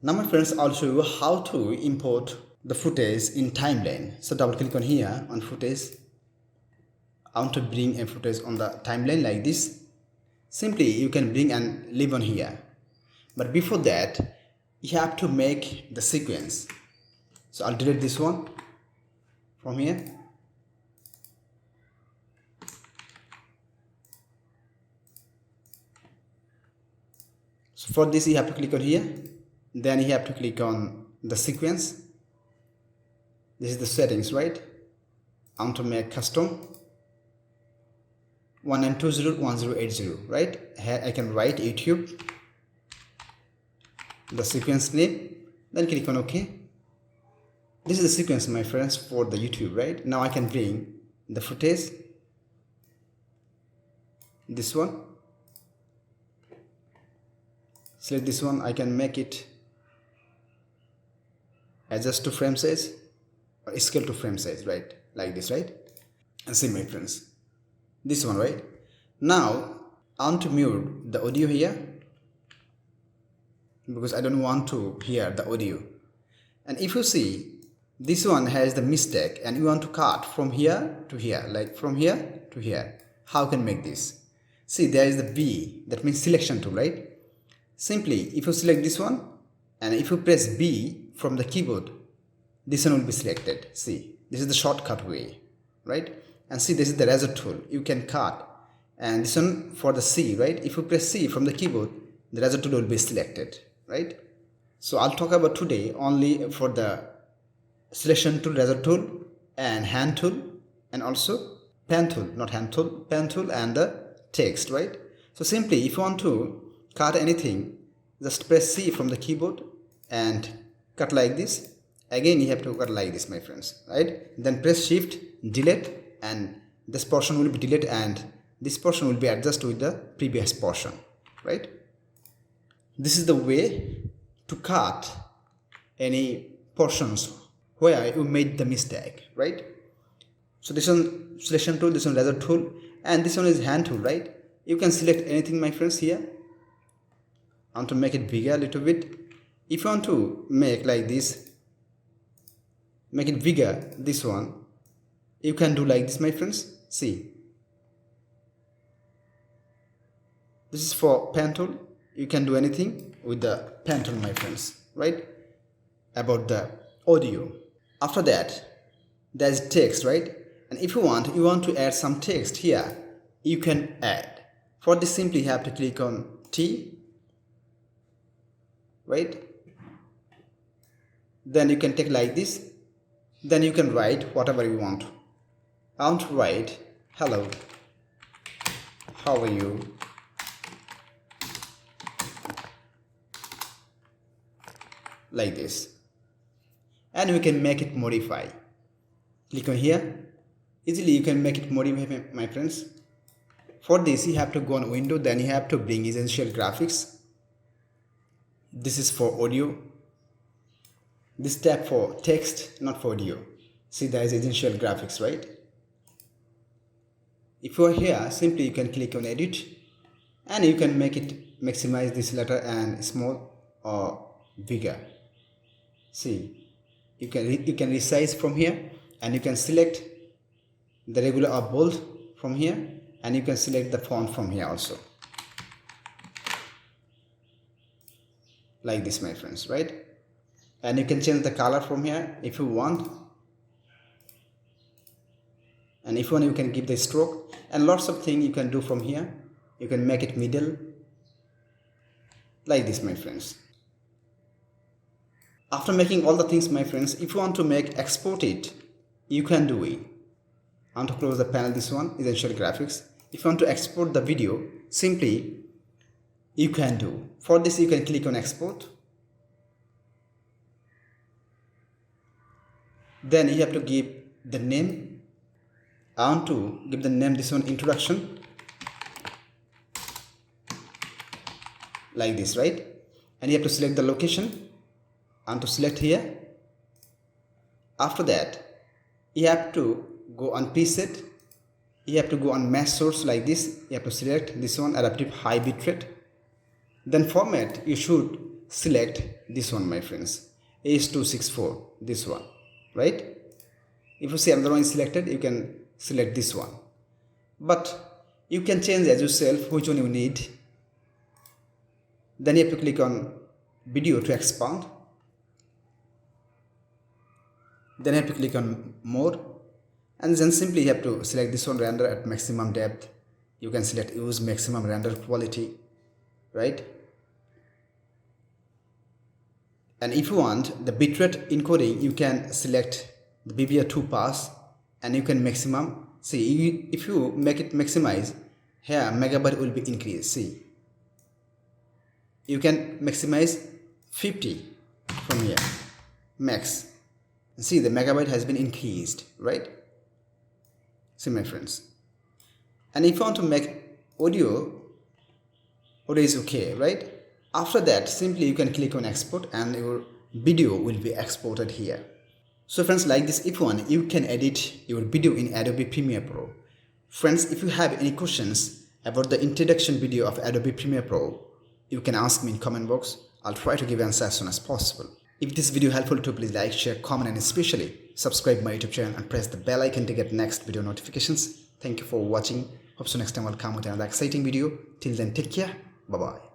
Now my friends, I'll show you how to import the footage in timeline. So double click on here on footage. I want to bring a footage on the timeline like this. Simply you can bring and leave on here. But before that, you have to make the sequence. So I'll delete this one from here. So for this you have to click on here. Then you have to click on the sequence. This is the settings, right? I want to make custom 19201080, right? Here I can write YouTube, the sequence name, then click on OK. This is the sequence, my friends, for the YouTube, right? Now I can bring the footage, this one, select this one. I can make it adjust to frame size or scale to frame size, right? Like this, right? And see, my friends, this one, right? Now I want to mute the audio here because I don't want to hear the audio. And if you see, this one has the mistake and you want to cut from here to here, like from here to here. How can make this? See, there is the B, that means selection tool, right? Simply if you select this one and if you press B from the keyboard, this one will be selected. See, this is the shortcut way, right? And see, this is the razor tool. You can cut. And this one for the C, right? If you press C from the keyboard, the razor tool will be selected, right? So I'll talk about today only for the selection tool, razor tool, and hand tool, and also pen tool, not hand tool, pen tool, and the text, right? So simply if you want to cut anything, just press C from the keyboard and cut like this. Again you have to cut like this, my friends, right? Then press shift, delete, and this portion will be deleted and this portion will be adjusted with the previous portion, right? This is the way to cut any portions where you made the mistake, right? So this one selection tool, this one razor tool, and this one is hand tool, right? You can select anything, my friends, here. I want to make it bigger a little bit. If you want to make like this, make it bigger, this one, you can do like this, my friends. See, this is for pen tool. You can do anything with the pen tool, my friends, right? About the audio. After that, there's text, right? And if you want to add some text here, you can add. For this, simply you have to click on T, right? Then you can take like this. Then you can write whatever you want. I want to write, hello, how are you? Like this. And we can make it modify. Click on here. Easily you can make it modify, my friends. For this you have to go on window, then you have to bring essential graphics. This is for audio. This tab for text, not for audio. See, there is essential graphics, right? If you are here, simply you can click on edit and you can make it maximize this letter and small or bigger. See, you can resize from here and you can select the regular or bold from here and you can select the font from here also. Like this, my friends, right? And you can change the color from here if you want. And if you want, you can give the stroke and lots of things you can do from here. You can make it middle. Like this, my friends. After making all the things, my friends, if you want to export it, you can do it. I want to close the panel, this one, essential graphics. If you want to export the video, simply you can do. For this, you can click on export. Then you have to give the name. I want to give the name, this one, introduction. Like this, right? And you have to select the location. I want to select here. After that, you have to go on preset. You have to go on mesh source like this. You have to select this one, adaptive high bitrate. Then format, you should select this one, my friends, H264, this one, right? If you see another one is selected, you can select this one, but you can change as yourself which one you need. Then you have to click on video to expand. Then you have to click on more, and then simply you have to select this one, render at maximum depth. You can select use maximum render quality, right? And if you want the bitrate encoding, you can select the BBR2 pass, and you can maximum. See, if you make it maximize, here megabyte will be increased. See, you can maximize 50 from here, max. See, the megabyte has been increased, right? See, my friends. And if you want to make audio is okay, right? After that, simply you can click on export and your video will be exported here. So friends, like this, if you want, you can edit your video in Adobe Premiere Pro. Friends, if you have any questions about the introduction video of Adobe Premiere Pro, you can ask me in comment box. I'll try to give answer as soon as possible. If this video helpful to, please like, share, comment, and especially subscribe my YouTube channel and press the bell icon to get next video notifications. Thank you for watching. Hope so next time I'll come with another exciting video. Till then, take care. Bye bye.